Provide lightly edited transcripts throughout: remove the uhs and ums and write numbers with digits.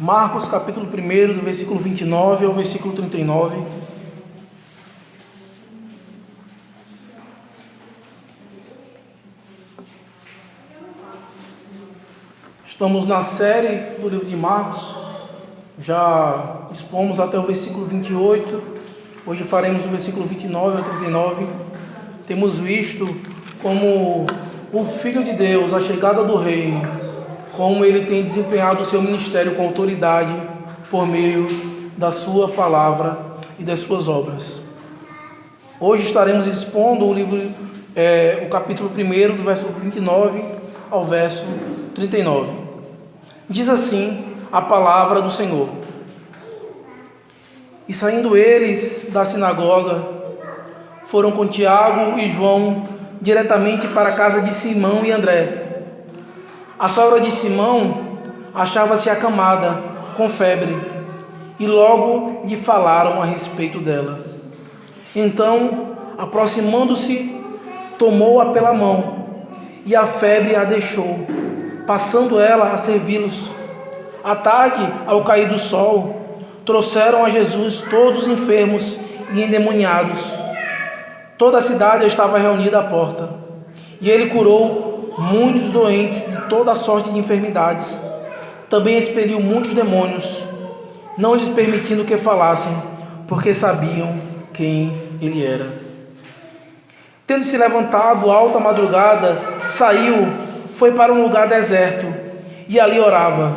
Marcos capítulo 1, do versículo 29 ao versículo 39. Estamos na série do livro de Marcos, já expomos até o versículo 28, hoje faremos do versículo 29 ao 39. Temos visto como o Filho de Deus, a chegada do reino, como ele tem desempenhado o seu ministério com autoridade por meio da sua palavra e das suas obras. Hoje estaremos expondo o livro, o capítulo 1, do verso 29 ao verso 39. Diz assim a palavra do Senhor: E saindo eles da sinagoga, foram com Tiago e João diretamente para a casa de Simão e André. A sogra de Simão achava-se acamada, com febre, e logo lhe falaram a respeito dela. Então, aproximando-se, tomou-a pela mão, e a febre a deixou, passando ela a servi-los. À tarde, ao cair do sol, trouxeram a Jesus todos os enfermos e endemoniados. Toda a cidade estava reunida à porta, e ele curou muitos doentes de toda a sorte de enfermidades. Também expeliu muitos demônios, não lhes permitindo que falassem, porque sabiam quem ele era. Tendo se levantado alta madrugada, saiu, foi para um lugar deserto, e ali orava.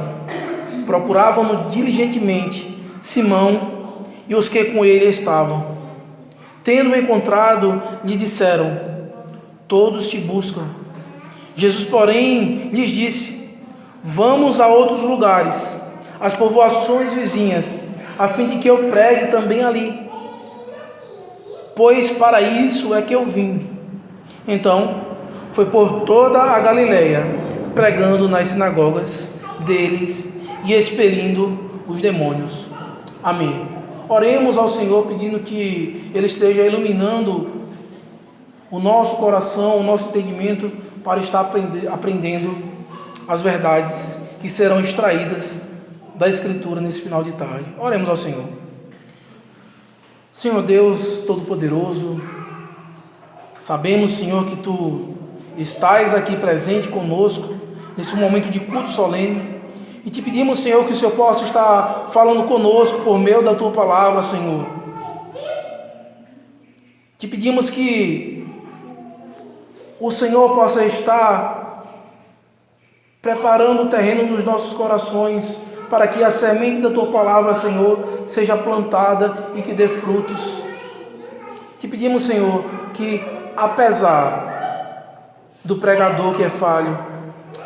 Procuravam-no diligentemente Simão e os que com ele estavam. Tendo-o encontrado, lhe disseram: todos te buscam. Jesus, porém, lhes disse: vamos a outros lugares, às povoações vizinhas, a fim de que eu pregue também ali, pois para isso é que eu vim. Então, foi por toda a Galileia, pregando nas sinagogas deles e expelindo os demônios. Amém. Oremos ao Senhor pedindo que Ele esteja iluminando o nosso coração, o nosso entendimento, para estar aprendendo as verdades que serão extraídas da Escritura nesse final de tarde. Oremos ao Senhor. Senhor Deus Todo-Poderoso, sabemos, Senhor, que Tu estás aqui presente conosco nesse momento de culto solene, e te pedimos, Senhor, que o Senhor possa estar falando conosco por meio da Tua palavra, Senhor. Te pedimos que o Senhor possa estar preparando o terreno nos nossos corações, para que a semente da Tua palavra, Senhor, seja plantada e que dê frutos. Te pedimos, Senhor, que apesar do pregador que é falho,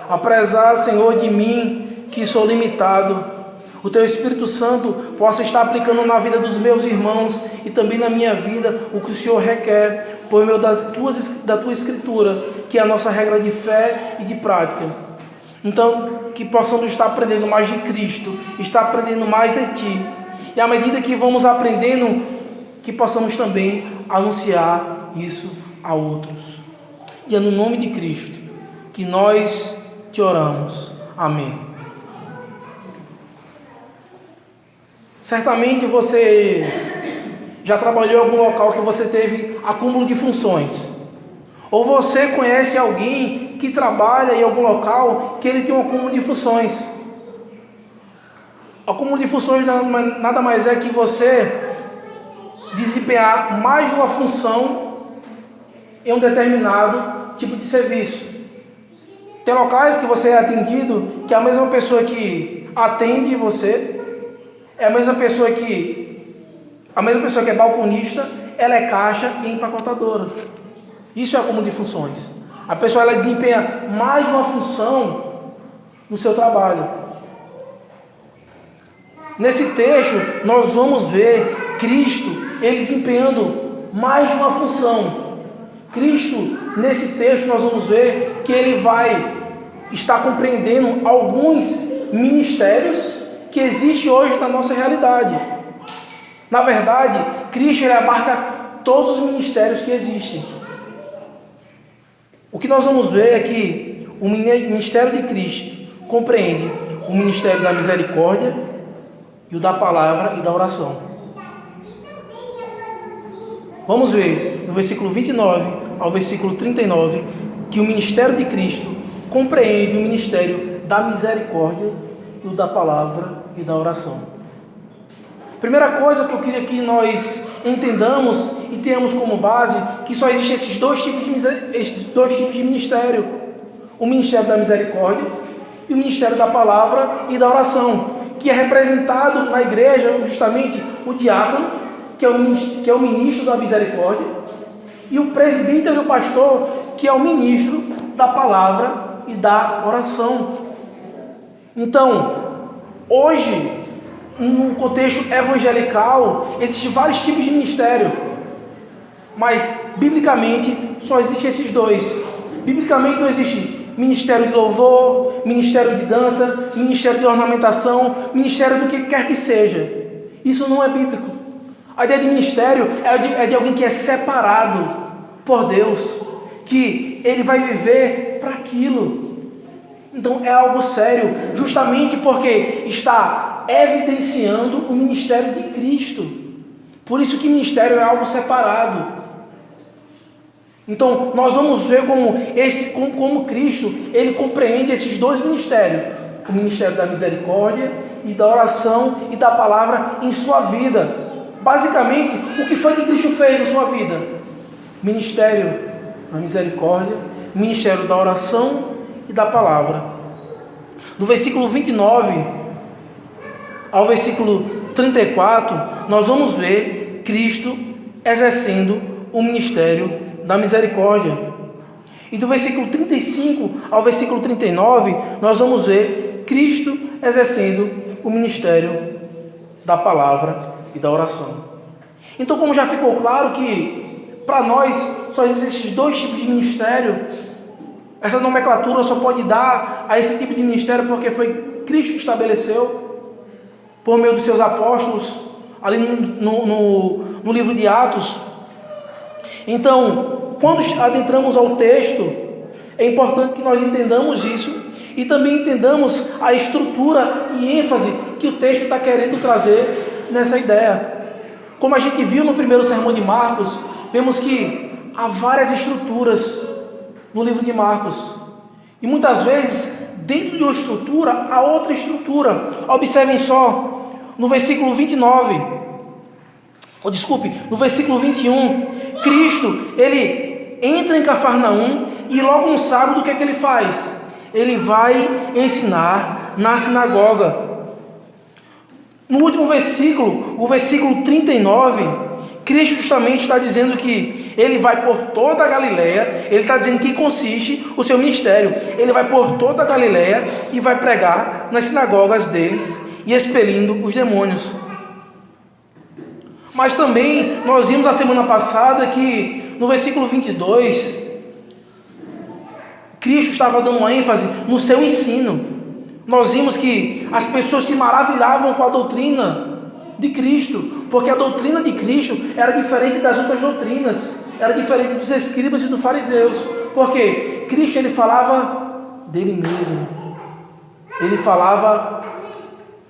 apesar, Senhor, de mim que sou limitado, o Teu Espírito Santo possa estar aplicando na vida dos meus irmãos e também na minha vida o que o Senhor requer por meio da Tua Escritura, que é a nossa regra de fé e de prática. Então, que possamos estar aprendendo mais de Cristo, estar aprendendo mais de Ti, e à medida que vamos aprendendo, que possamos também anunciar isso a outros. E é no nome de Cristo que nós te oramos. Amém. Certamente você já trabalhou em algum local que você teve acúmulo de funções. Ou você conhece alguém que trabalha em algum local que ele tem um acúmulo de funções. Acúmulo de funções nada mais é que você desempenhar mais de uma função em um determinado tipo de serviço. Tem locais que você é atendido que a mesma pessoa que atende você é a mesma pessoa que é balconista, ela é caixa e empacotadora. Isso é acúmulo de funções. A pessoa ela desempenha mais de uma função no seu trabalho. Nesse texto nós vamos ver Cristo, ele desempenhando mais de uma função. Cristo, nesse texto nós vamos ver que ele vai estar compreendendo alguns ministérios que existem hoje na nossa realidade. Na verdade, Cristo ele abarca todos os ministérios que existem. O que nós vamos ver é que o ministério de Cristo compreende o ministério da misericórdia, e o da palavra e da oração. Vamos ver no versículo 29 ao versículo 39 que o ministério de Cristo compreende o ministério da misericórdia e o da palavra e da oração. Primeira coisa que eu queria que nós entendamos e tenhamos como base que só existem esses dois tipos de ministério: o ministério da misericórdia e o ministério da palavra e da oração, que é representado na igreja justamente o diácono, que é o ministro da misericórdia, e o presbítero e o pastor, que é o ministro da palavra e da oração. Então, hoje, no contexto evangelical, existem vários tipos de ministério, mas biblicamente só existem esses dois. Biblicamente não existe ministério de louvor, ministério de dança, ministério de ornamentação, ministério do que quer que seja. Isso não é bíblico. A ideia de ministério é de alguém que é separado por Deus, que ele vai viver para aquilo. Então é algo sério, justamente porque está evidenciando o ministério de Cristo. Por isso que ministério é algo separado. Então nós vamos ver como Cristo, ele compreende esses dois ministérios: o ministério da misericórdia e da oração e da palavra em sua vida. Basicamente, o que foi que Cristo fez na sua vida? Ministério da misericórdia, ministério da oração e da palavra. Do versículo 29 ao versículo 34, nós vamos ver Cristo exercendo o ministério da misericórdia. E do versículo 35 ao versículo 39, nós vamos ver Cristo exercendo o ministério da palavra e da oração. Então, como já ficou claro que para nós só existem esses dois tipos de ministério, essa nomenclatura só pode dar a esse tipo de ministério porque foi Cristo que estabeleceu por meio dos seus apóstolos ali no livro de Atos. Então, quando adentramos ao texto, é importante que nós entendamos isso e também entendamos a estrutura e ênfase que o texto está querendo trazer nessa ideia. Como a gente viu no primeiro sermão de Marcos, vemos que há várias estruturas no livro de Marcos. E muitas vezes, dentro de uma estrutura, há outra estrutura. Observem só, no versículo 29, no versículo 21, Cristo, ele entra em Cafarnaum e logo no sábado o que é que ele faz? Ele vai ensinar na sinagoga. No último versículo, o versículo 39, Cristo justamente está dizendo que ele vai por toda a Galileia. Ele está dizendo que consiste o seu ministério. Ele vai por toda a Galileia e vai pregar nas sinagogas deles e expelindo os demônios. Mas também nós vimos a semana passada que no versículo 22, Cristo estava dando uma ênfase no seu ensino. Nós vimos que as pessoas se maravilhavam com a doutrina de Cristo, porque a doutrina de Cristo era diferente das outras doutrinas, era diferente dos escribas e dos fariseus, porque Cristo, ele falava dele mesmo, ele falava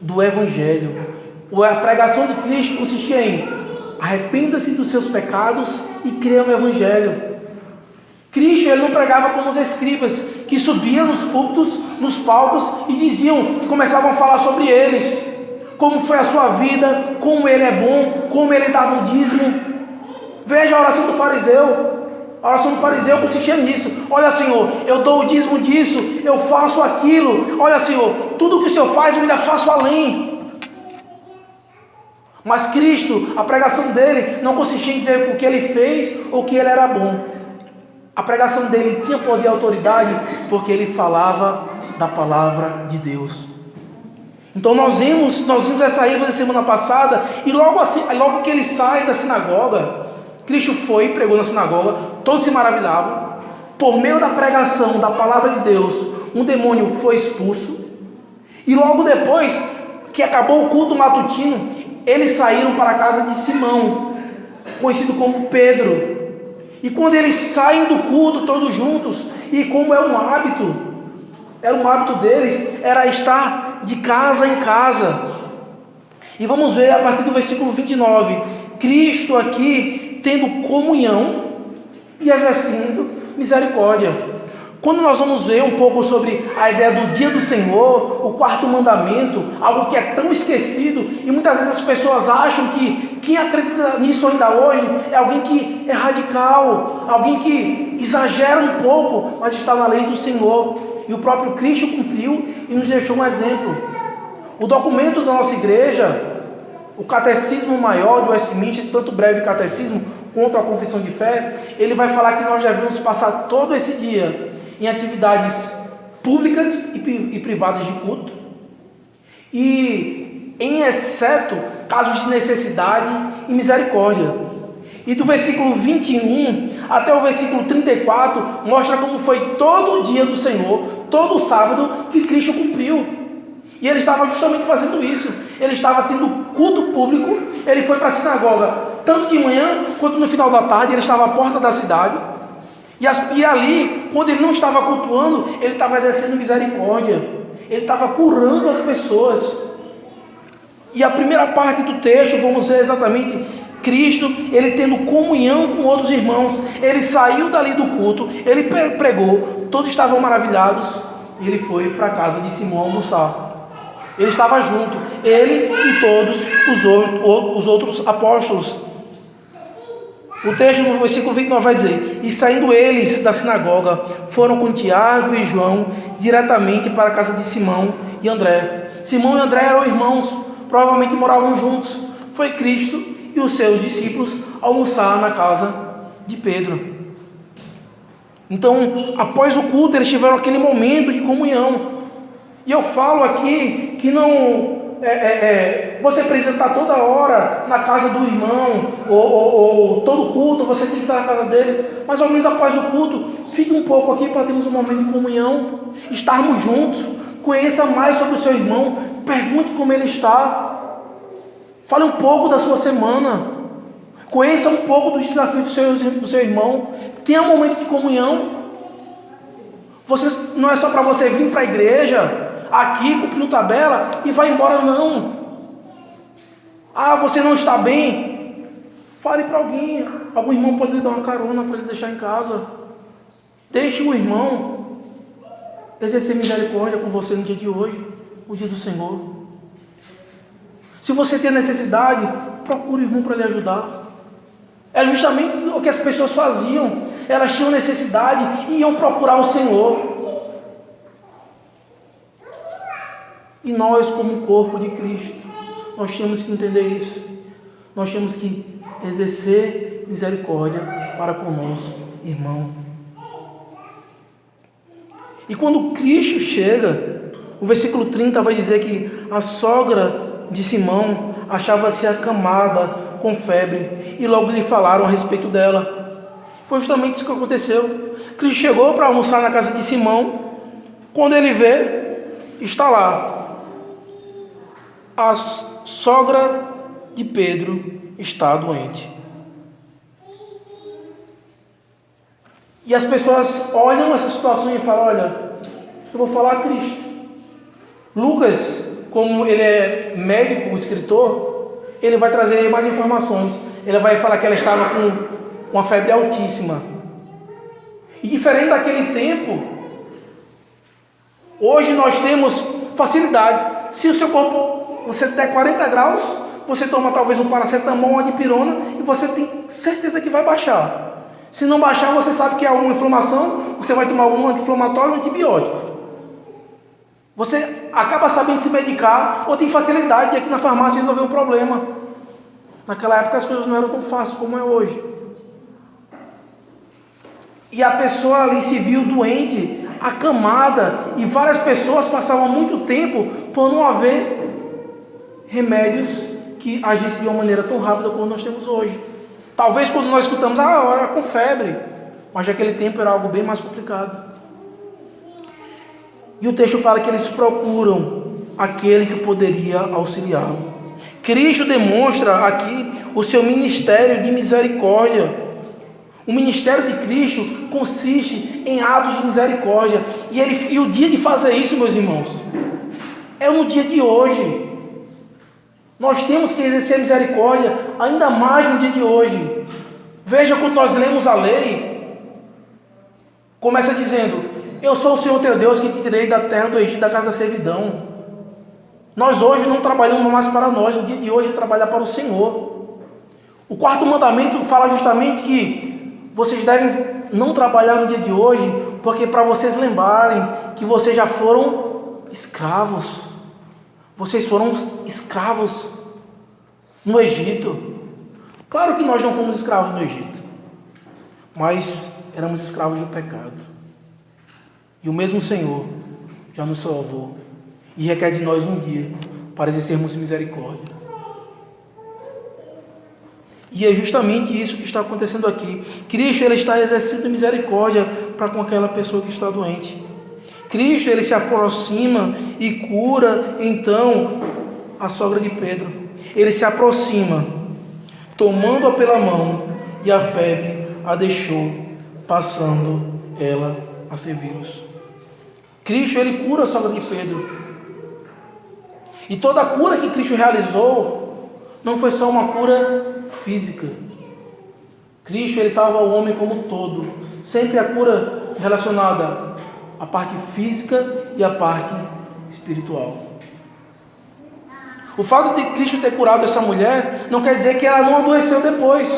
do Evangelho. A pregação de Cristo consistia em: arrependa-se dos seus pecados e creia no Evangelho. Cristo, ele não pregava como os escribas, que subiam nos púlpitos, nos palcos e diziam, começavam a falar sobre eles, como foi a sua vida, como ele é bom, como ele dava o dízimo. Veja a oração do fariseu. A oração do fariseu consistia nisso: olha, Senhor, eu dou o dízimo disso, eu faço aquilo, olha, Senhor, tudo que o Senhor faz eu ainda faço além. Mas Cristo, a pregação dele não consistia em dizer o que ele fez ou que ele era bom. A pregação dele tinha poder e autoridade porque ele falava da palavra de Deus. Então nós vimos essa ênfase semana passada, e logo que ele sai da sinagoga, Cristo foi e pregou na sinagoga, todos se maravilhavam. Por meio da pregação da palavra de Deus, um demônio foi expulso, e logo depois que acabou o culto matutino, eles saíram para a casa de Simão, conhecido como Pedro. E quando eles saem do culto todos juntos, e como era um hábito deles, era estar de casa em casa. E vamos ver a partir do versículo 29, Cristo aqui tendo comunhão e exercendo misericórdia. Quando nós vamos ver um pouco sobre a ideia do dia do Senhor, o quarto mandamento, algo que é tão esquecido, e muitas vezes as pessoas acham que quem acredita nisso ainda hoje é alguém que é radical, alguém que exagera um pouco, mas está na lei do Senhor. E o próprio Cristo cumpriu e nos deixou um exemplo. O documento da nossa igreja, o Catecismo Maior do Westminster, tanto breve catecismo quanto a Confissão de Fé, ele vai falar que nós devemos passar todo esse dia em atividades públicas e privadas de culto, e em exceto casos de necessidade e misericórdia. E do versículo 21 até o versículo 34 mostra como foi todo o dia do Senhor, todo o sábado que Cristo cumpriu. E ele estava justamente fazendo isso. Ele estava tendo culto público. Ele foi para a sinagoga tanto de manhã quanto no final da tarde. Ele estava à porta da cidade. E ali, quando ele não estava cultuando, ele estava exercendo misericórdia. Ele estava curando as pessoas. E a primeira parte do texto, vamos ver exatamente Cristo, ele tendo comunhão com outros irmãos. Ele saiu dali do culto, ele pregou, todos estavam maravilhados. E ele foi para a casa de Simão almoçar. Ele estava junto, ele e todos os outros apóstolos. O texto no versículo 29 vai dizer: e saindo eles da sinagoga, foram com Tiago e João diretamente para a casa de Simão e André. Simão e André eram irmãos, provavelmente moravam juntos. Foi Cristo e os seus discípulos almoçar na casa de Pedro. Então, após o culto, eles tiveram aquele momento de comunhão. E eu falo aqui que não você precisa estar toda hora na casa do irmão, ou todo culto você tem que estar na casa dele, mas ao menos após o culto, fique um pouco aqui para termos um momento de comunhão, estarmos juntos. Conheça mais sobre o seu irmão, pergunte como ele está, fale um pouco da sua semana, conheça um pouco dos desafios do seu irmão, tenha um momento de comunhão. Não é só para você vir para a igreja aqui, cumprindo tabela e vai embora, não. Você não está bem? Fale para alguém. Algum irmão pode lhe dar uma carona para ele deixar em casa. Deixe o irmão exercer misericórdia com você no dia de hoje, o dia do Senhor. Se você tem necessidade, procure o irmão para lhe ajudar. É justamente o que as pessoas faziam. Elas tinham necessidade e iam procurar o Senhor. E nós, como corpo de Cristo, nós temos que entender isso. Nós temos que exercer misericórdia para com o nosso irmão. E quando Cristo chega, o versículo 30 vai dizer que a sogra de Simão achava-se acamada com febre, e logo lhe falaram a respeito dela. Foi justamente isso que aconteceu. Cristo chegou para almoçar na casa de Simão. Quando ele vê, está lá a sogra de Pedro está doente. E as pessoas olham essa situação e falam: olha, eu vou falar a Cristo. Lucas, como ele é médico, escritor, ele vai trazer mais informações. Ele vai falar que ela estava com uma febre altíssima. E diferente daquele tempo, hoje nós temos facilidades. Se o seu corpo, você der 40 graus, você toma talvez um paracetamol, uma dipirona, e você tem certeza que vai baixar. Se não baixar, você sabe que há alguma inflamação, você vai tomar um anti-inflamatório, um antibiótico. Você acaba sabendo se medicar, ou tem facilidade de aqui na farmácia resolver o problema. Naquela época as coisas não eram tão fáceis como é hoje. E a pessoa ali se viu doente, acamada, e várias pessoas passavam muito tempo por não haver remédios que agissem de uma maneira tão rápida como nós temos hoje. Talvez quando nós escutamos, era com febre, mas naquele tempo era algo bem mais complicado. E o texto fala que eles procuram aquele que poderia auxiliá-lo. Cristo demonstra aqui o seu ministério de misericórdia. O ministério de Cristo consiste em atos de misericórdia. E o dia de fazer isso, meus irmãos, é no dia de hoje. Nós temos que exercer misericórdia ainda mais no dia de hoje. Veja, quando nós lemos a lei, começa dizendo: eu sou o Senhor teu Deus que te tirei da terra do Egito, da casa da servidão. Nós hoje não trabalhamos mais para nós, o dia de hoje é trabalhar para o Senhor. O quarto mandamento fala justamente que vocês devem não trabalhar no dia de hoje, porque para vocês lembrarem que vocês já foram escravos. Vocês foram escravos no Egito. Claro que nós não fomos escravos no Egito, mas éramos escravos do pecado. E o mesmo Senhor já nos salvou e requer de nós um dia para exercermos misericórdia. E é justamente isso que está acontecendo aqui. Cristo, ele está exercendo misericórdia para com aquela pessoa que está doente. Cristo, ele se aproxima e cura então a sogra de Pedro. Ele se aproxima, tomando-a pela mão, e a febre a deixou, passando ela a servi-los. Cristo, ele cura a sogra de Pedro. E toda a cura que Cristo realizou não foi só uma cura física. Cristo, ele salva o homem como um todo. Sempre a cura relacionada à parte física e à parte espiritual. O fato de Cristo ter curado essa mulher não quer dizer que ela não adoeceu depois,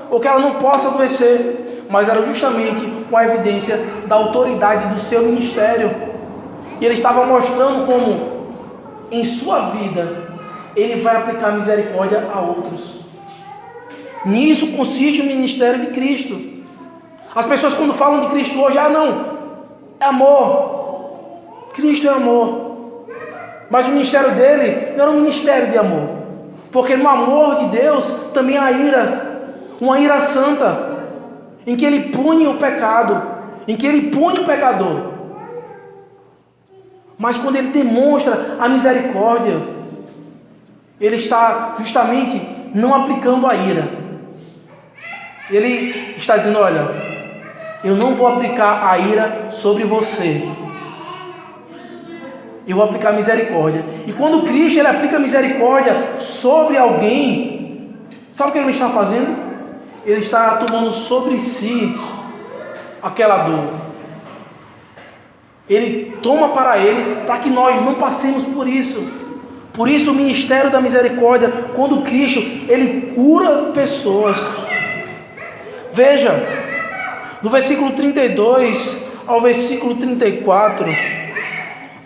ou que ela não possa adoecer, mas era justamente uma evidência da autoridade do seu ministério. E ele estava mostrando como em sua vida ele vai aplicar misericórdia a outros. Nisso consiste o ministério de Cristo. As pessoas, quando falam de Cristo hoje, não, é amor. Cristo é amor. Mas o ministério dele não era um ministério de amor, porque no amor de Deus também há ira, uma ira santa, em que ele pune o pecado, em que ele pune o pecador. Mas quando ele demonstra a misericórdia, ele está justamente não aplicando a ira. Ele está dizendo: olha, eu não vou aplicar a ira sobre você, eu vou aplicar misericórdia. E quando Cristo, ele aplica misericórdia sobre alguém, sabe o que ele está fazendo? Ele está tomando sobre si aquela dor. Ele toma para ele, para que nós não passemos por isso. Por isso o ministério da misericórdia, quando Cristo, ele cura pessoas. Veja, do versículo 32 ao versículo 34,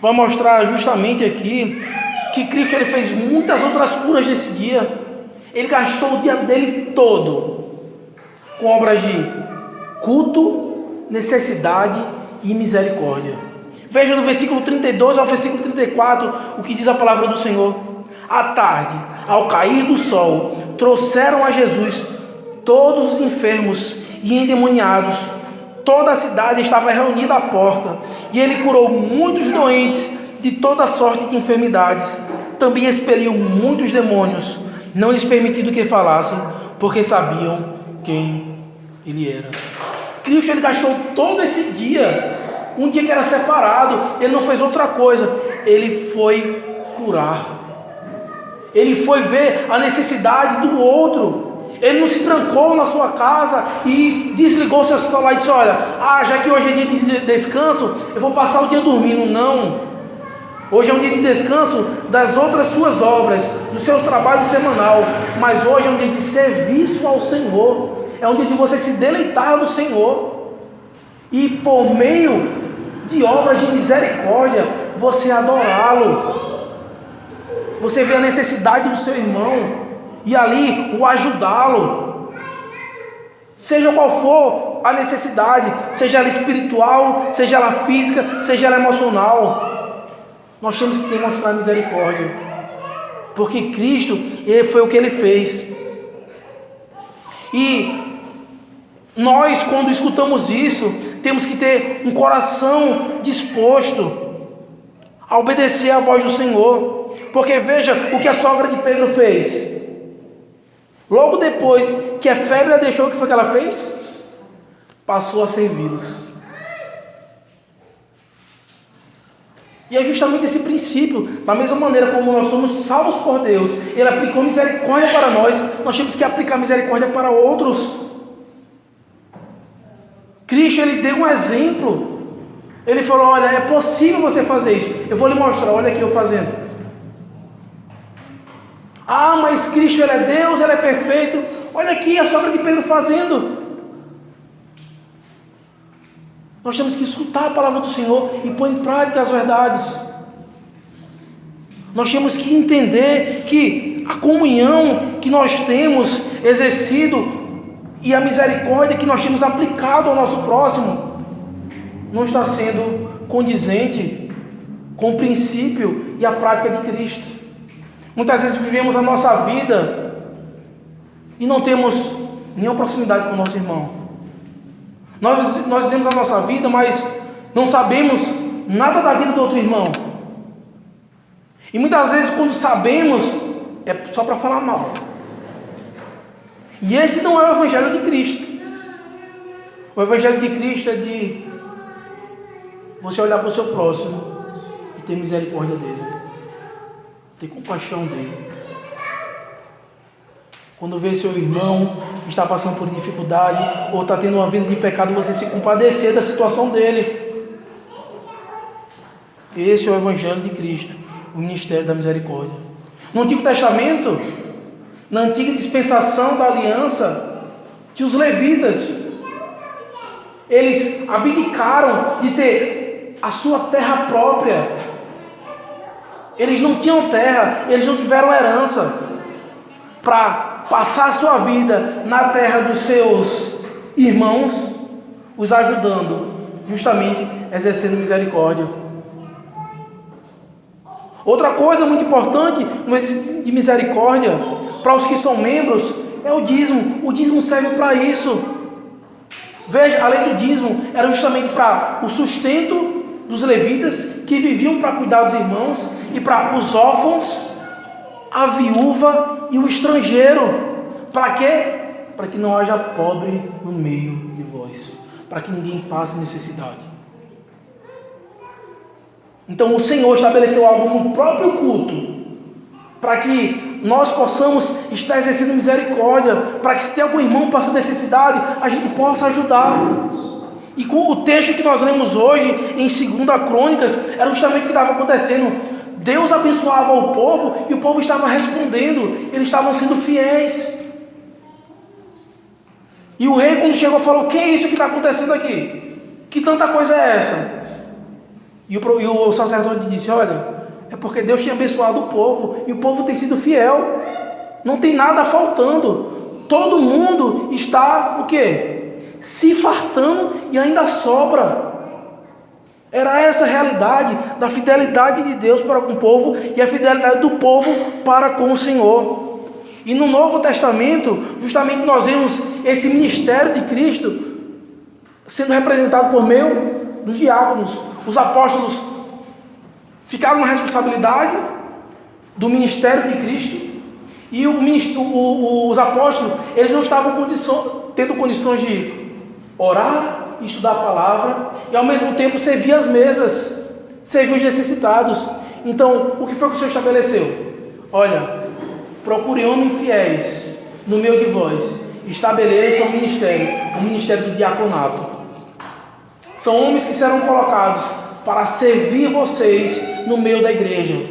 vai mostrar justamente aqui que Cristo, ele fez muitas outras curas nesse dia. Ele gastou o dia dele todo com obras de culto, necessidade e misericórdia. Veja do versículo 32 ao versículo 34 o que diz a palavra do Senhor. À tarde, ao cair do sol, trouxeram a Jesus todos os enfermos e endemoniados. Toda a cidade estava reunida à porta, e ele curou muitos doentes de toda sorte de enfermidades. Também expeliu muitos demônios, não lhes permitindo que falassem, porque sabiam quem ele era. Cristo, ele gastou todo esse dia, um dia que era separado, ele não fez outra coisa, ele foi curar. Ele foi ver a necessidade do outro. Ele não se trancou na sua casa e desligou seu celular e disse: olha, já que hoje é dia de descanso, eu vou passar o dia dormindo. Não. Hoje é um dia de descanso das outras suas obras, dos seus trabalhos semanal. Mas hoje é um dia de serviço ao Senhor. É um dia de você se deleitar no Senhor. E por meio de obras de misericórdia, você adorá-lo. Você vê a necessidade do seu irmão e ali o ajudá-lo, seja qual for a necessidade, seja ela espiritual, seja ela física, seja ela emocional. Nós temos que demonstrar misericórdia, porque Cristo, ele foi o que ele fez. E nós, quando escutamos isso, temos que ter um coração disposto a obedecer à voz do Senhor. Porque veja o que a sogra de Pedro fez. Logo depois que a febre a deixou, o que foi que ela fez? Passou a servi-los. E é justamente esse princípio, da mesma maneira como nós somos salvos por Deus, Ele aplicou misericórdia para nós temos que aplicar misericórdia para outros. Cristo, Ele deu um exemplo. Ele falou: olha, é possível você fazer isso. Eu vou lhe mostrar, olha aqui eu fazendo. Ah, mas Cristo, Ele é Deus, Ele é perfeito. Olha aqui a sogra de Pedro fazendo. Nós temos que escutar a palavra do Senhor e pôr em prática as verdades. Nós temos que entender que a comunhão que nós temos exercido e a misericórdia que nós temos aplicado ao nosso próximo não está sendo condizente com o princípio e a prática de Cristo. Muitas vezes vivemos a nossa vida e não temos nenhuma proximidade com o nosso irmão. Nós vivemos a nossa vida, mas não sabemos nada da vida do outro irmão. E muitas vezes quando sabemos, é só para falar mal. E esse não é o Evangelho de Cristo. O Evangelho de Cristo é de você olhar para o seu próximo e ter misericórdia dele, ter compaixão dele. Quando vê seu irmão que está passando por dificuldade ou está tendo uma vida de pecado, você se compadecer da situação dele. Esse é o Evangelho de Cristo, o ministério da misericórdia. No Antigo Testamento, na antiga dispensação da aliança, tinha os levitas. Eles abdicaram de ter a sua terra própria. Eles não tinham terra, eles não tiveram herança para passar a sua vida na terra dos seus irmãos, os ajudando, justamente exercendo misericórdia. Outra coisa muito importante no exercício de misericórdia para os que são membros é o dízimo. O dízimo serve para isso. Veja, além do dízimo, era justamente para o sustento dos levitas que viviam para cuidar dos irmãos e para os órfãos, a viúva e o estrangeiro. Para quê? Para que não haja pobre no meio de vós, para que ninguém passe necessidade. Então o Senhor estabeleceu algo no próprio culto, para que nós possamos estar exercendo misericórdia, para que se tem algum irmão passando necessidade, a gente possa ajudar. E com o texto que nós lemos hoje, em 2 Crônicas, era justamente o que estava acontecendo. Deus abençoava o povo e o povo estava respondendo, eles estavam sendo fiéis. E o rei, quando chegou, falou: o que é isso que está acontecendo aqui? Que tanta coisa é essa? E o sacerdote disse: olha, é porque Deus tinha abençoado o povo e o povo tem sido fiel. Não tem nada faltando. Todo mundo está o quê? Se fartando e ainda sobra. Era essa a realidade da fidelidade de Deus para com o povo e a fidelidade do povo para com o Senhor. E no Novo Testamento, justamente nós vemos esse ministério de Cristo sendo representado por meio dos diáconos. Os apóstolos ficaram na responsabilidade do ministério de Cristo e os apóstolos, eles não estavam tendo condições de orar, estudar a palavra e ao mesmo tempo servir as mesas, servir os necessitados. Então, o que foi que o Senhor estabeleceu? Olha, procure homens fiéis no meio de vós, estabeleçam o ministério do diaconato. São homens que serão colocados para servir vocês no meio da igreja.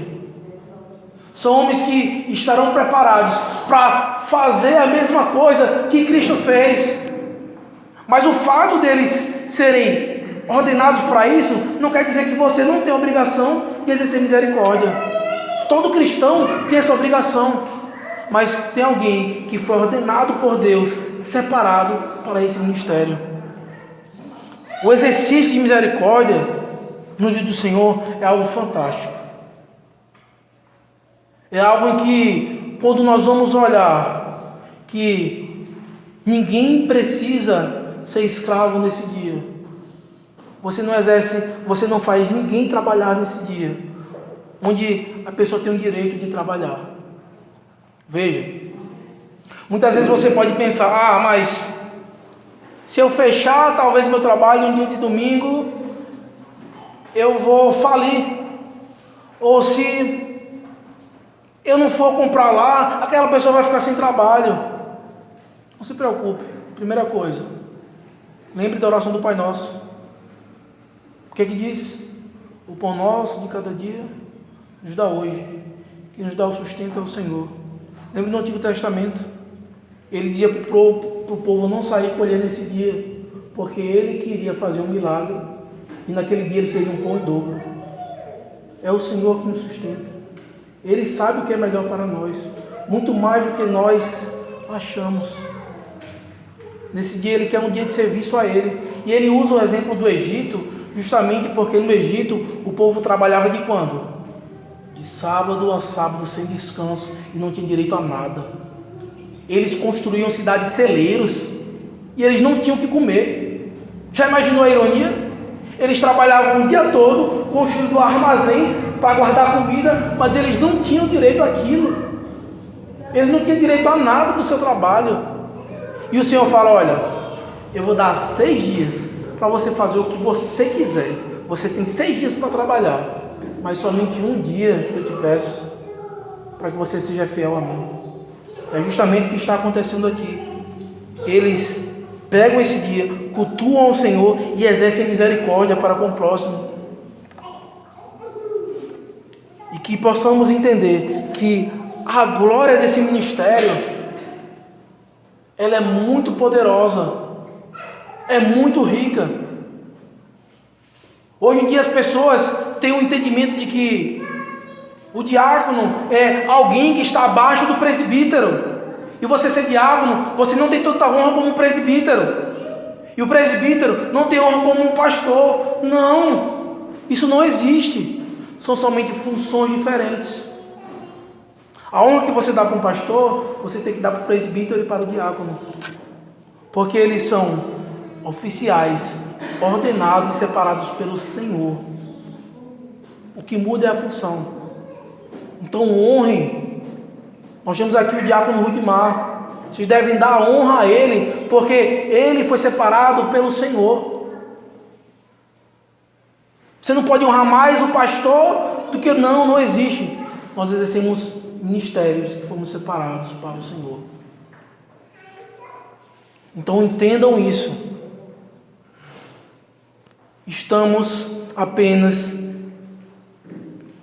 São homens que estarão preparados para fazer a mesma coisa que Cristo fez. Mas o fato deles serem ordenados para isso não quer dizer que você não tem a obrigação de exercer misericórdia. Todo cristão tem essa obrigação, mas tem alguém que foi ordenado por Deus, separado para esse ministério. O exercício de misericórdia no dia do Senhor é algo fantástico. É algo em que, quando nós vamos olhar que ninguém precisa ser escravo nesse dia, você não exerce, você não faz ninguém trabalhar nesse dia, onde a pessoa tem o direito de trabalhar. Veja, muitas vezes você pode pensar: mas se eu fechar talvez meu trabalho no dia de domingo, eu vou falir. Ou se eu não for comprar lá, aquela pessoa vai ficar sem trabalho. Não se preocupe. Primeira coisa, lembre da oração do Pai Nosso. O que é que diz? O pão nosso de cada dia nos dá hoje. Quem nos dá o sustento é o Senhor. Lembre do Antigo Testamento. Ele dizia para o povo não sair colher nesse dia, porque ele queria fazer um milagre, e naquele dia eles teriam um pão em dobro. É o Senhor que nos sustenta. Ele sabe o que é melhor para nós, muito mais do que nós achamos. Nesse dia ele quer um dia de serviço a ele. E ele usa o exemplo do Egito, justamente porque no Egito o povo trabalhava de quando? De sábado a sábado, sem descanso, e não tinha direito a nada. Eles construíam cidades celeiros e eles não tinham o que comer. Já imaginou a ironia? Eles trabalhavam o dia todo, construindo armazéns para guardar comida, mas eles não tinham direito àquilo. Eles não tinham direito a nada do seu trabalho. E o Senhor fala: olha, eu vou dar 6 dias para você fazer o que você quiser. Você tem 6 dias para trabalhar, mas somente um dia que eu te peço para que você seja fiel a mim. É justamente o que está acontecendo aqui. Eles pegam esse dia, cultuam ao Senhor e exercem misericórdia para com o próximo. E que possamos entender que a glória desse ministério, ela é muito poderosa, é muito rica. Hoje em dia as pessoas têm um entendimento de que o diácono é alguém que está abaixo do presbítero. E você ser diácono, você não tem tanta honra como um presbítero. E o presbítero não tem honra como um pastor. Não, isso não existe. São somente funções diferentes. A honra que você dá para um pastor, você tem que dar para o presbítero e para o diácono. Porque eles são oficiais, ordenados e separados pelo Senhor. O que muda é a função. Então honrem. Nós temos aqui o diácono Rudimar. Vocês devem dar honra a ele, porque ele foi separado pelo Senhor. Você não pode honrar mais o pastor do que não existe. Nós exercemos ministérios que fomos separados para o Senhor. Então entendam isso. Estamos apenas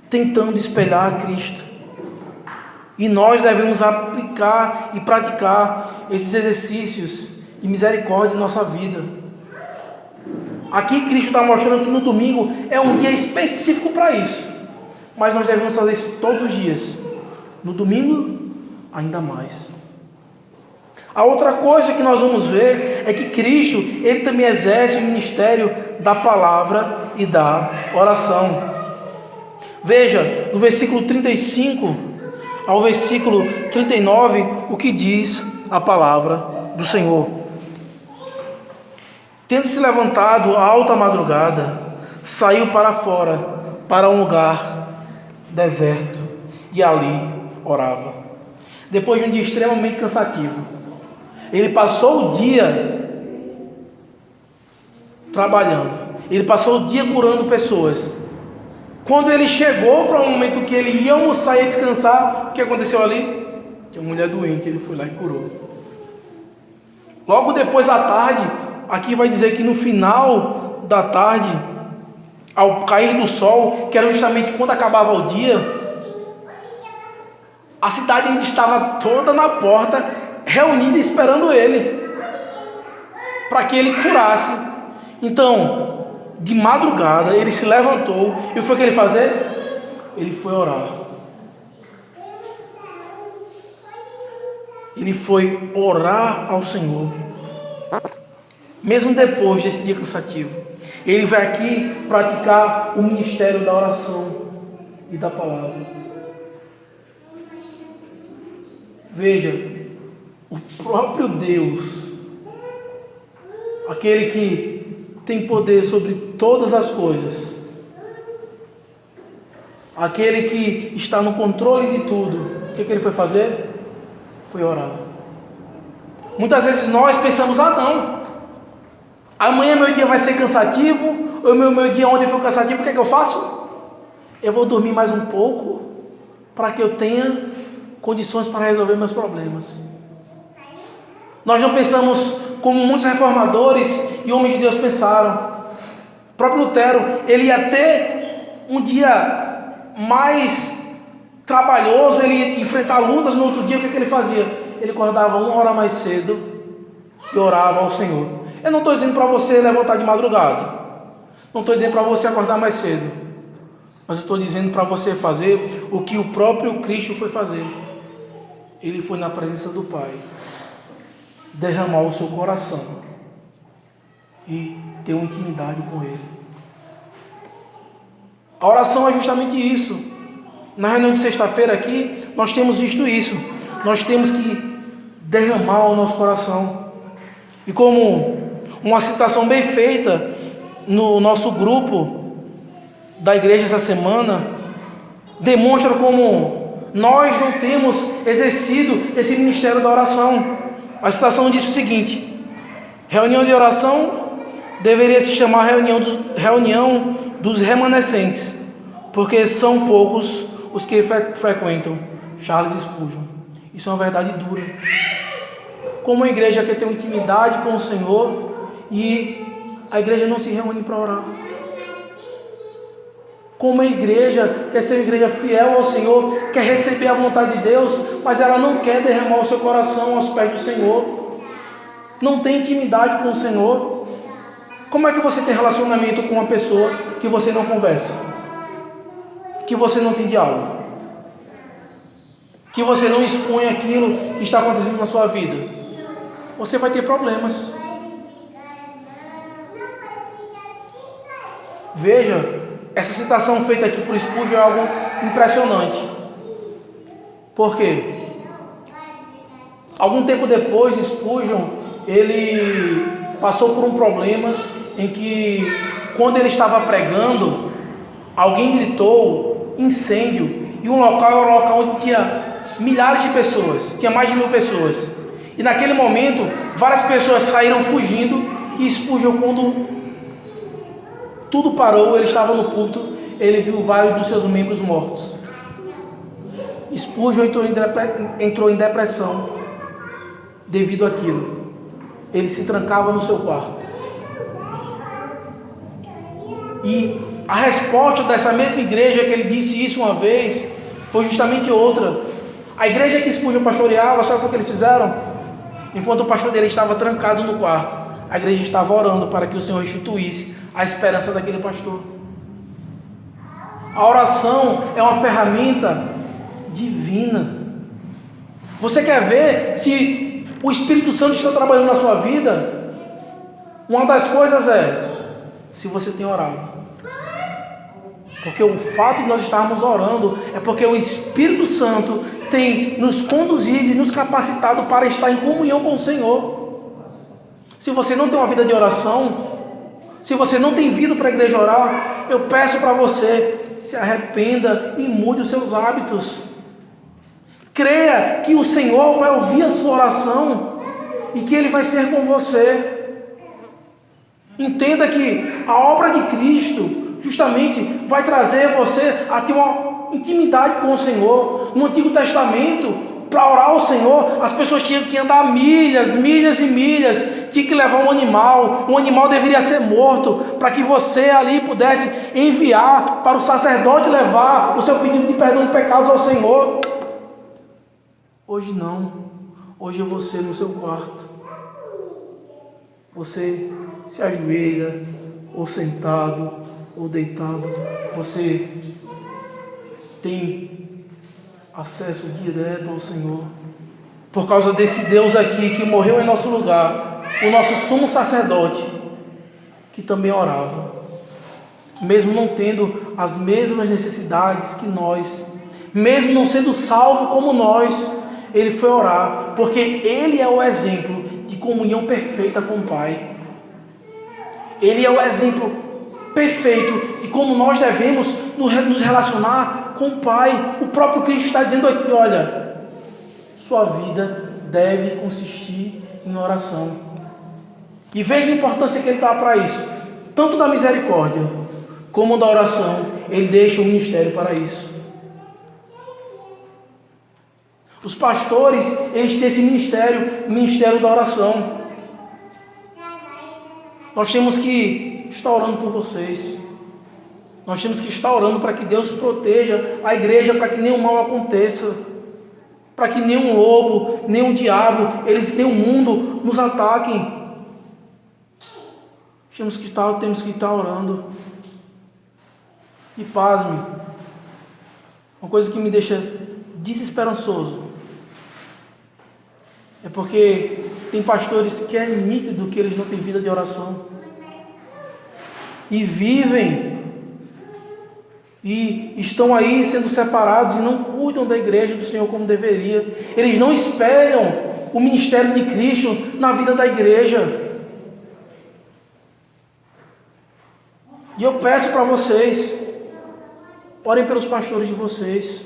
tentando espelhar a Cristo. E nós devemos aplicar e praticar esses exercícios de misericórdia em nossa vida. Aqui Cristo está mostrando que no domingo é um dia específico para isso. Mas nós devemos fazer isso todos os dias. No domingo, ainda mais. A outra coisa que nós vamos ver é que Cristo, ele também exerce o ministério da palavra e da oração. Veja, no versículo 35 ao versículo 39, o que diz a palavra do Senhor. Tendo se levantado à alta madrugada, saiu para fora, para um lugar deserto, e ali orava. Depois de um dia extremamente cansativo, ele passou o dia trabalhando, ele passou o dia curando pessoas. Quando ele chegou para o momento que ele ia almoçar e descansar, o que aconteceu ali? Tinha uma mulher doente, ele foi lá e curou. Logo depois à tarde, aqui vai dizer que no final da tarde, ao cair do sol, que era justamente quando acabava o dia, a cidade ainda estava toda na porta, reunida esperando ele, para que ele curasse. Então, de madrugada, ele se levantou, e o que foi que ele fazer? Ele foi orar. Ele foi orar ao Senhor. Mesmo depois desse dia cansativo, ele vai aqui praticar o ministério da oração e da palavra. Veja, o próprio Deus, aquele que tem poder sobre todas as coisas, aquele que está no controle de tudo, o que ele foi fazer? Foi orar. Muitas vezes nós pensamos: ah não, amanhã meu dia vai ser cansativo, ou meu dia ontem foi cansativo, o que é que eu faço? eu vou dormir mais um pouco para que eu tenha condições para resolver meus problemas. Nós não pensamos como muitos reformadores e homens de Deus pensaram. O próprio Lutero, ele ia ter um dia mais trabalhoso, ele ia enfrentar lutas. No outro dia, o que ele fazia? Ele acordava 1 hora mais cedo e orava ao Senhor. Eu não estou dizendo para você levantar de madrugada, não estou dizendo para você acordar mais cedo, mas eu estou dizendo para você fazer o que o próprio Cristo foi fazer. Ele foi na presença do Pai, derramar o seu coração e ter uma intimidade com Ele. A oração é justamente isso. Na reunião de sexta-feira aqui, nós temos visto isso. Nós temos que derramar o nosso coração. E como uma citação bem feita no nosso grupo da igreja essa semana, demonstra como nós não temos exercido esse ministério da oração. A citação diz o seguinte: reunião de oração deveria se chamar reunião dos remanescentes, porque são poucos os que frequentam. Charles Spurgeon. Isso é uma verdade dura. Como a igreja quer ter uma intimidade com o Senhor e a igreja não se reúne para orar. Como a igreja quer ser uma igreja fiel ao Senhor, quer receber a vontade de Deus, mas ela não quer derramar o seu coração aos pés do Senhor, não tem intimidade com o Senhor. Como é que você tem relacionamento com uma pessoa que você não conversa, que você não tem diálogo, que você não expõe aquilo que está acontecendo na sua vida? Você vai ter problemas. Veja, essa citação feita aqui por Spurgeon é algo impressionante. Por quê? Algum tempo depois, Spurgeon, ele passou por um problema em que, quando ele estava pregando, alguém gritou incêndio, e um local era um local onde tinha milhares de pessoas, tinha mais de 1000 pessoas, e naquele momento, várias pessoas saíram fugindo, e Spurgeon, quando tudo parou, ele estava no púlpito, ele viu vários dos seus membros mortos. Spurgeon entrou em depressão devido àquilo. Ele se trancava no seu quarto. E a resposta dessa mesma igreja que ele disse isso uma vez foi justamente outra. A igreja que Spurgeon pastoreava, sabe o que eles fizeram? Enquanto o pastor dele estava trancado no quarto, a igreja estava orando para que o Senhor restituísse a esperança daquele pastor. A oração é uma ferramenta divina. Você quer ver se o Espírito Santo está trabalhando na sua vida? Uma das coisas é se você tem orado. Porque o fato de nós estarmos orando é porque o Espírito Santo tem nos conduzido e nos capacitado para estar em comunhão com o Senhor. Se você não tem uma vida de oração, se você não tem vindo para a igreja orar, eu peço para você, se arrependa e mude os seus hábitos. Creia que o Senhor vai ouvir a sua oração e que Ele vai ser com você. Entenda que a obra de Cristo justamente vai trazer você a ter uma intimidade com o Senhor. No Antigo Testamento, para orar ao Senhor, as pessoas tinham que andar milhas e milhas, tinha que levar um animal deveria ser morto, para que você ali pudesse enviar para o sacerdote levar o seu pedido de perdão de pecados ao Senhor. Hoje não, hoje é você no seu quarto, você se ajoelha, ou sentado, ou deitado, você tem acesso direto ao Senhor, por causa desse Deus aqui que morreu em nosso lugar, o nosso sumo sacerdote, que também orava, mesmo não tendo as mesmas necessidades que nós, mesmo não sendo salvo como nós, ele foi orar, porque ele é o exemplo de comunhão perfeita com o Pai. Ele é o exemplo perfeito de como nós devemos nos relacionar com o Pai. O próprio Cristo está dizendo aqui, olha, sua vida deve consistir em oração. E veja a importância que ele dá para isso, tanto da misericórdia, como da oração. ele deixa o ministério para isso. Os pastores, eles têm esse ministério, o ministério da oração. Nós temos que estar orando por vocês. Nós temos que estar orando para que Deus proteja a igreja, para que nenhum mal aconteça, para que nenhum lobo, nenhum diabo, nenhum mundo nos ataquem. Temos que estar orando. E pasme, uma coisa que me deixa desesperançoso é porque tem pastores que é nítido que eles não têm vida de oração e vivem e estão aí sendo separados e não cuidam da igreja do Senhor como deveria. Eles não esperam o ministério de Cristo na vida da igreja. E eu peço para vocês, orem pelos pastores de vocês,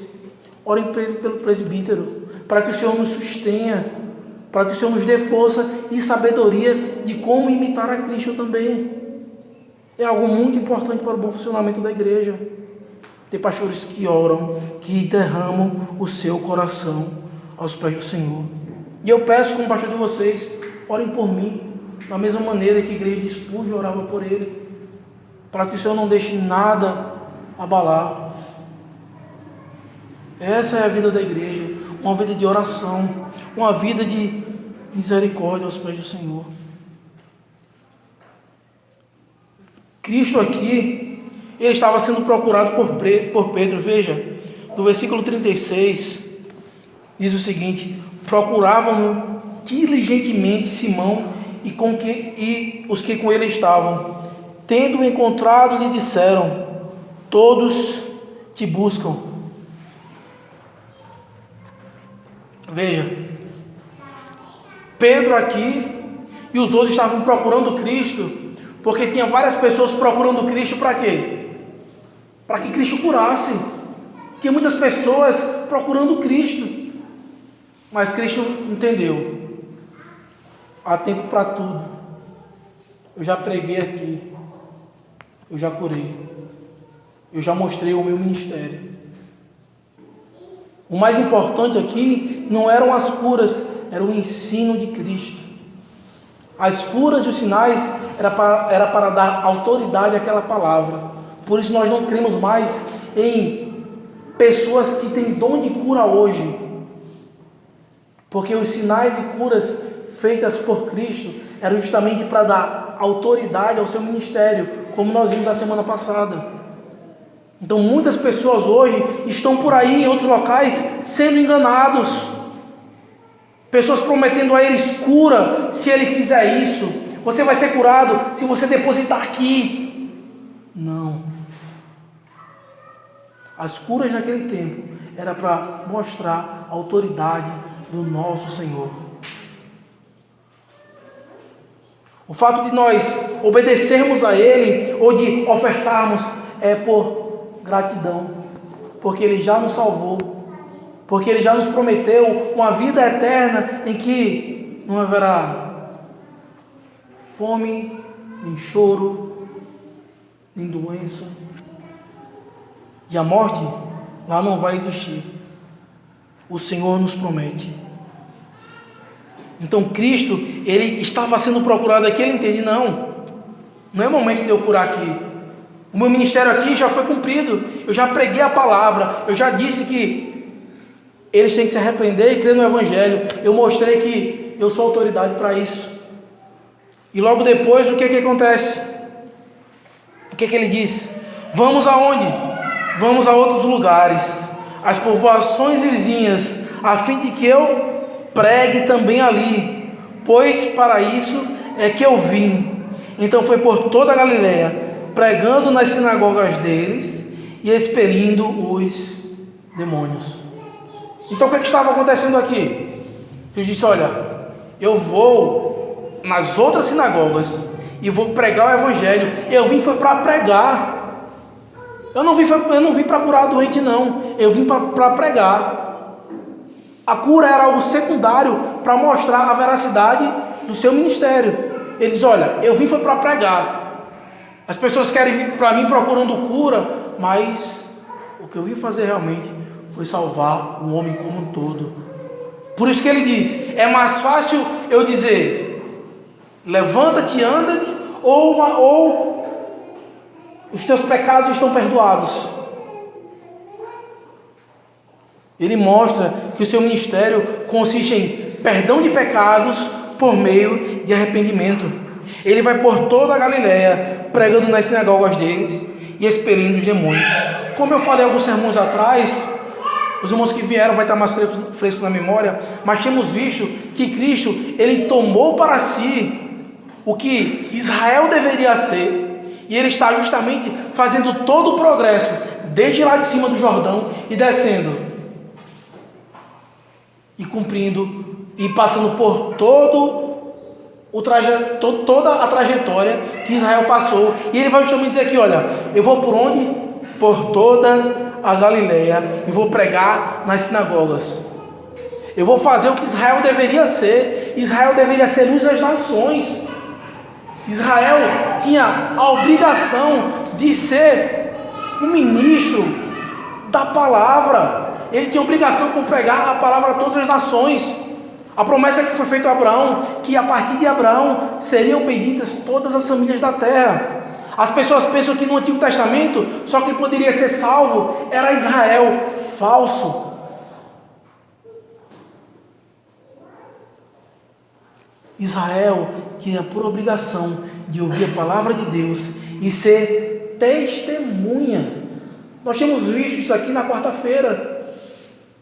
orem pelo presbítero, para que o Senhor nos sustenha, para que o Senhor nos dê força e sabedoria de como imitar a Cristo também. É algo muito importante para o bom funcionamento da igreja. Tem pastores que oram, que derramam o seu coração aos pés do Senhor. E eu peço como pastor de vocês, orem por mim, da mesma maneira que a igreja de Spurgeon orava por ele, para que o Senhor não deixe nada abalar. Essa é a vida da igreja, uma vida de oração, uma vida de misericórdia aos pés do Senhor. Cristo aqui, ele estava sendo procurado por Pedro. Veja, no versículo 36, diz o seguinte: procuravam diligentemente Simão e os que com ele estavam. Tendo encontrado, lhe disseram: todos te buscam. Veja, Pedro aqui e os outros estavam procurando Cristo, porque tinha várias pessoas procurando Cristo para quê? Para que Cristo curasse. Tinha muitas pessoas procurando Cristo, mas Cristo entendeu: há tempo para tudo. Eu já preguei aqui, eu já curei, eu já mostrei o meu ministério. O mais importante aqui não eram as curas, era o ensino de Cristo. As curas e os sinais era para dar autoridade àquela palavra. Por isso nós não cremos mais em pessoas que têm dom de cura hoje, porque os sinais e curas feitas por Cristo eram justamente para dar autoridade ao seu ministério, como nós vimos na semana passada. Então muitas pessoas hoje estão por aí em outros locais sendo enganados. Pessoas prometendo a eles cura: se ele fizer isso, você vai ser curado se você depositar aqui. Não. As curas naquele tempo era para mostrar a autoridade do nosso Senhor. O fato de nós obedecermos a Ele ou de ofertarmos é por gratidão, porque Ele já nos salvou, porque Ele já nos prometeu uma vida eterna em que não haverá fome, nem choro, nem doença, e a morte lá não vai existir. O Senhor nos promete. Então Cristo, Ele estava sendo procurado aqui. Ele entende: não é momento de eu curar aqui. O meu ministério aqui já foi cumprido. Eu já preguei a palavra. Eu já disse que eles têm que se arrepender e crer no Evangelho. Eu mostrei que eu sou autoridade para isso. E logo depois, o que acontece? O que ele diz? Vamos aonde? Vamos a outros lugares, as povoações vizinhas, a fim de que eu pregue também ali, pois para isso é que eu vim. Então foi por toda a Galileia, pregando nas sinagogas deles e expelindo os demônios. Então o que estava acontecendo aqui? Jesus disse: olha, eu vou nas outras sinagogas e vou pregar o Evangelho. Eu vim foi para pregar. Eu não vim para curar doente, não. Eu vim para pregar. A cura era algo secundário para mostrar a veracidade do seu ministério. Ele diz: olha, eu vim foi para pregar. As pessoas querem vir para mim procurando cura, mas o que eu vim fazer realmente foi salvar o homem como um todo. Por isso que ele diz, é mais fácil eu dizer, levanta-te e anda, ou os teus pecados estão perdoados. Ele mostra que o seu ministério consiste em perdão de pecados por meio de arrependimento. Ele vai por toda a Galileia, pregando nas sinagogas deles e expelindo os demônios. Como eu falei alguns sermões atrás, os irmãos que vieram vai estar mais fresco na memória, mas tínhamos visto que Cristo, ele tomou para si o que Israel deveria ser, e ele está justamente fazendo todo o progresso, desde lá de cima do Jordão e descendo, e cumprindo, e passando por toda a trajetória que Israel passou. E ele vai justamente dizer aqui, olha, eu vou por onde? Por toda a Galileia, e vou pregar nas sinagogas. Eu vou fazer o que Israel deveria ser. Israel deveria ser luz das nações. Israel tinha a obrigação de ser um ministro da palavra. Ele tinha a obrigação de pregar a palavra a todas as nações. A promessa que foi feita a Abraão, que a partir de Abraão seriam benditas todas as famílias da terra. As pessoas pensam que no Antigo Testamento só quem poderia ser salvo era Israel. Falso. Israel tinha por obrigação de ouvir a palavra de Deus e ser testemunha. Nós temos visto isso aqui na quarta-feira.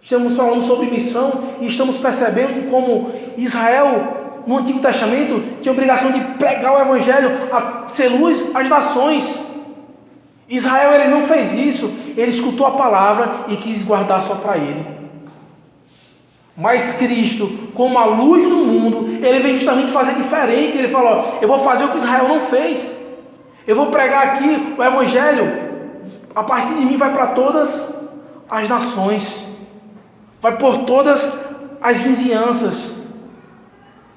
Estamos falando sobre missão e estamos percebendo como Israel, no Antigo Testamento, tinha a obrigação de pregar o Evangelho, a ser luz às nações. Israel, ele não fez isso. Ele escutou a palavra e quis guardar só para ele. Mas Cristo, como a luz do mundo, ele veio justamente fazer diferente. Ele falou, eu vou fazer o que Israel não fez. Eu vou pregar aqui o Evangelho. A partir de mim vai para todas as nações. Vai por todas as vizinhanças.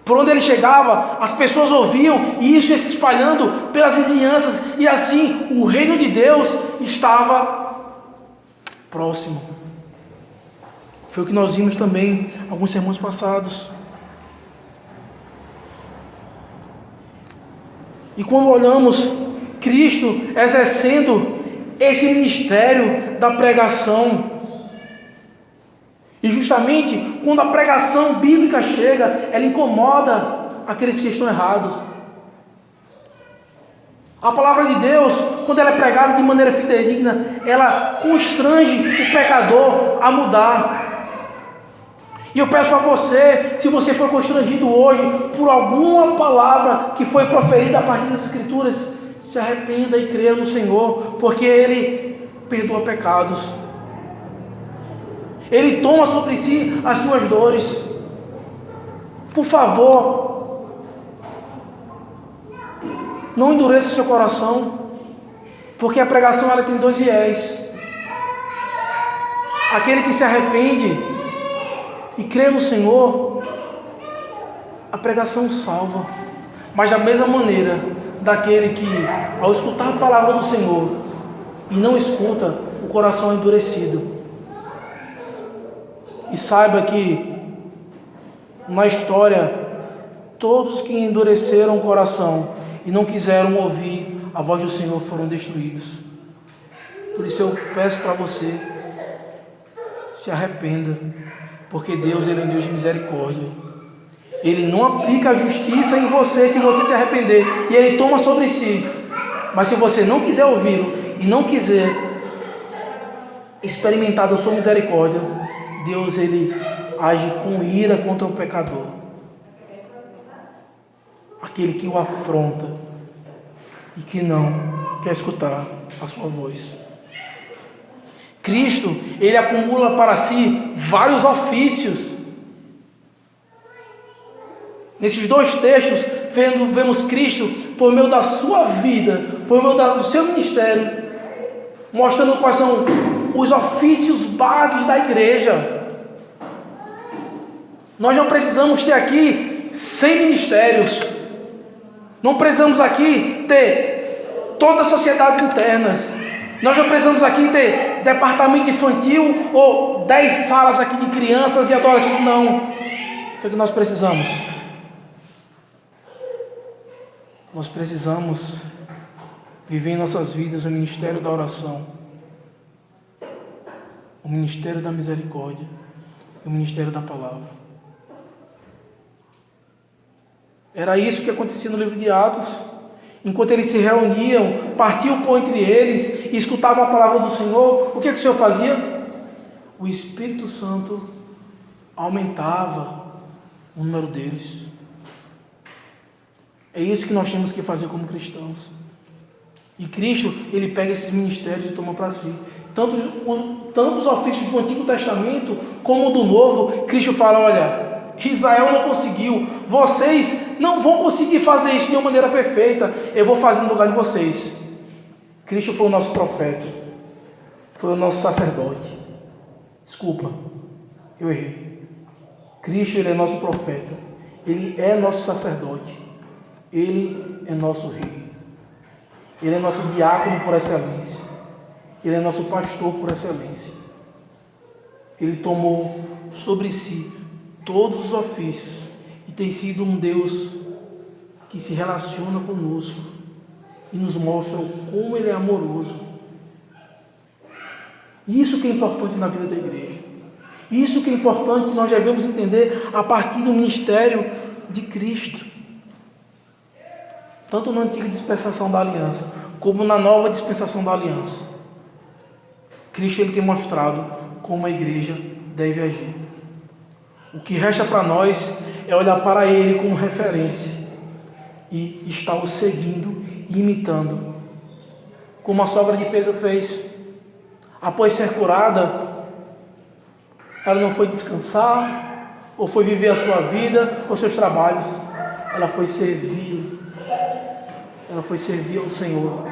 Por onde ele chegava, as pessoas ouviam, e isso ia se espalhando pelas vizinhanças, e assim o reino de Deus estava próximo. Foi o que nós vimos também em alguns sermões passados. E quando olhamos Cristo exercendo esse ministério da pregação, e justamente quando a pregação bíblica chega, ela incomoda aqueles que estão errados. A palavra de Deus, quando ela é pregada de maneira fidedigna, ela constrange o pecador a mudar. E eu peço a você, se você for constrangido hoje por alguma palavra que foi proferida a partir das Escrituras, se arrependa e creia no Senhor, porque Ele perdoa pecados. Ele toma sobre si as suas dores. Por favor, não endureça seu coração, porque a pregação ela tem dois viés. Aquele que se arrepende e crê no Senhor, a pregação salva. Mas da mesma maneira, daquele que, ao escutar a palavra do Senhor e não escuta, o coração é endurecido. E saiba que na história, todos que endureceram o coração e não quiseram ouvir a voz do Senhor foram destruídos. Por isso eu peço para você, se arrependa, porque Deus, Ele é um Deus de misericórdia. Ele não aplica a justiça em você se você se arrepender, e Ele toma sobre si. Mas se você não quiser ouvi-lo e não quiser experimentar da sua misericórdia, Deus, Ele age com ira contra o pecador, aquele que o afronta e que não quer escutar a sua voz. Cristo, Ele acumula para si vários ofícios. Nesses dois textos, vemos Cristo, por meio da sua vida, por meio do seu ministério, mostrando quais são os ofícios bases da igreja. Nós não precisamos ter aqui 100 ministérios. Não precisamos aqui ter todas as sociedades internas. Nós não precisamos aqui ter departamento infantil ou 10 salas aqui de crianças e adolescentes, não. O que é que nós precisamos? Nós precisamos viver em nossas vidas o ministério da oração, o ministério da misericórdia e o ministério da palavra. Era isso que acontecia no livro de Atos. Enquanto eles se reuniam, partiam o pão entre eles e escutavam a palavra do Senhor, o que o Senhor fazia? O Espírito Santo aumentava o número deles. É isso que nós temos que fazer como cristãos. E Cristo, Ele pega esses ministérios e toma para si. Tanto os ofícios do Antigo Testamento como do Novo, Cristo fala, olha, Israel não conseguiu, vocês não vão conseguir fazer isso de uma maneira perfeita, eu vou fazer no lugar de vocês. Cristo foi o nosso profeta, foi o nosso sacerdote. Desculpa, eu errei. Cristo, Ele é nosso profeta, Ele é nosso sacerdote, Ele é nosso rei, Ele é nosso diácono por excelência, Ele é nosso pastor por excelência. Ele tomou sobre si todos os ofícios e tem sido um Deus que se relaciona conosco e nos mostra como Ele é amoroso. Isso que é importante na vida da igreja. Isso que é importante, que nós devemos entender a partir do ministério de Cristo. Tanto na antiga dispensação da aliança, como na nova dispensação da aliança. Cristo, Ele tem mostrado como a igreja deve agir. O que resta para nós é olhar para Ele como referência e estar o seguindo e imitando, como a sogra de Pedro fez. Após ser curada, ela não foi descansar, ou foi viver a sua vida, ou seus trabalhos. Ela foi servir. Ela foi servir ao Senhor.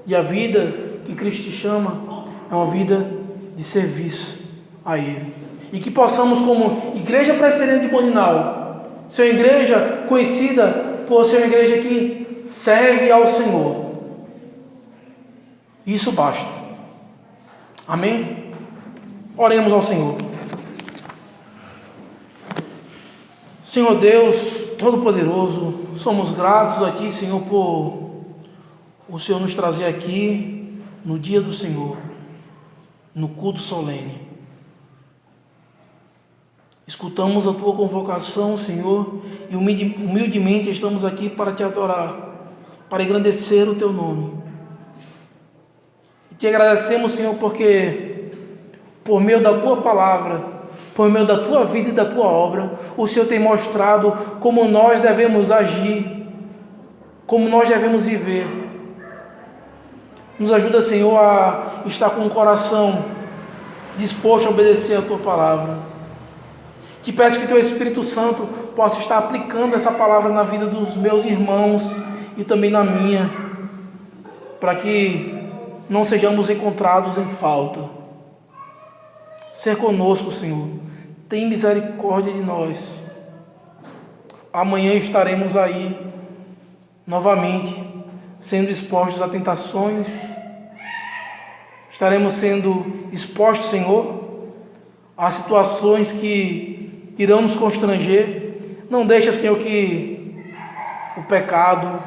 E a vida que Cristo te chama é uma vida de serviço a Ele. E que possamos, como Igreja Presbiteriana de Boninal, ser uma igreja conhecida por ser uma igreja que serve ao Senhor. Isso basta. Amém? Oremos ao Senhor. Senhor Deus Todo-Poderoso, somos gratos a Ti, Senhor, por o Senhor nos trazer aqui no dia do Senhor, no culto solene. Escutamos a Tua convocação, Senhor, e humildemente estamos aqui para Te adorar, para engrandecer o Teu nome. E Te agradecemos, Senhor, porque por meio da Tua palavra, por meio da Tua vida e da Tua obra, o Senhor tem mostrado como nós devemos agir, como nós devemos viver. Nos ajuda, Senhor, a estar com o coração disposto a obedecer a Tua palavra. Te peço que Teu Espírito Santo possa estar aplicando essa palavra na vida dos meus irmãos e também na minha, para que não sejamos encontrados em falta. Ser conosco, Senhor. Tem misericórdia de nós. Amanhã estaremos aí novamente, sendo expostos a tentações. Estaremos sendo expostos, Senhor, a situações que irão nos constranger. Não deixa, Senhor, que o pecado,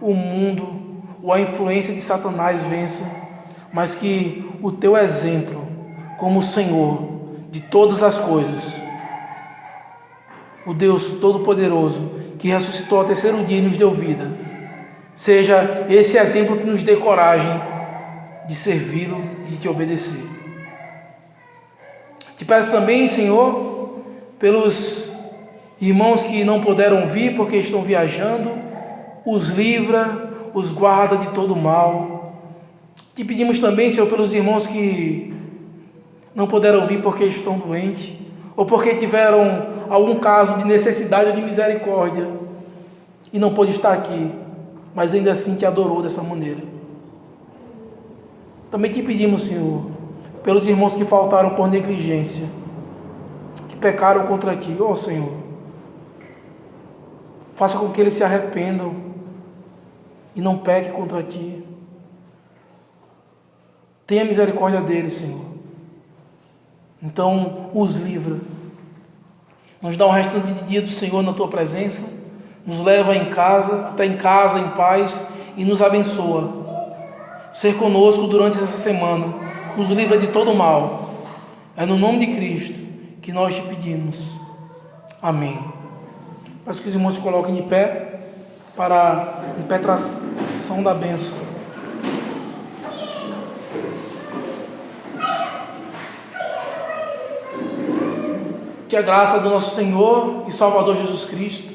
o mundo ou a influência de Satanás vença, mas que o Teu exemplo como Senhor de todas as coisas, o Deus Todo-Poderoso que ressuscitou ao terceiro dia e nos deu vida, seja esse exemplo que nos dê coragem de servi-lo e de te obedecer. Te peço também, Senhor, pelos irmãos que não puderam vir porque estão viajando, os livra, os guarda de todo mal. Te pedimos também, Senhor, pelos irmãos que não puderam vir porque estão doentes, ou porque tiveram algum caso de necessidade ou de misericórdia, e não pôde estar aqui, mas ainda assim Te adorou dessa maneira. Também Te pedimos, Senhor, pelos irmãos que faltaram por negligência, que pecaram contra Ti, ó Senhor, faça com que eles se arrependam e não pequem contra Ti. Tenha misericórdia deles, Senhor. Então, os livra. Nos dá o restante de dia do Senhor na Tua presença. Nos leva até em casa, em paz, e nos abençoa. Ser conosco durante essa semana. Nos livra de todo mal. É no nome de Cristo que nós te pedimos. Amém. Peço que os irmãos se coloquem de pé para a impetração da bênção. Que a graça do nosso Senhor e Salvador Jesus Cristo,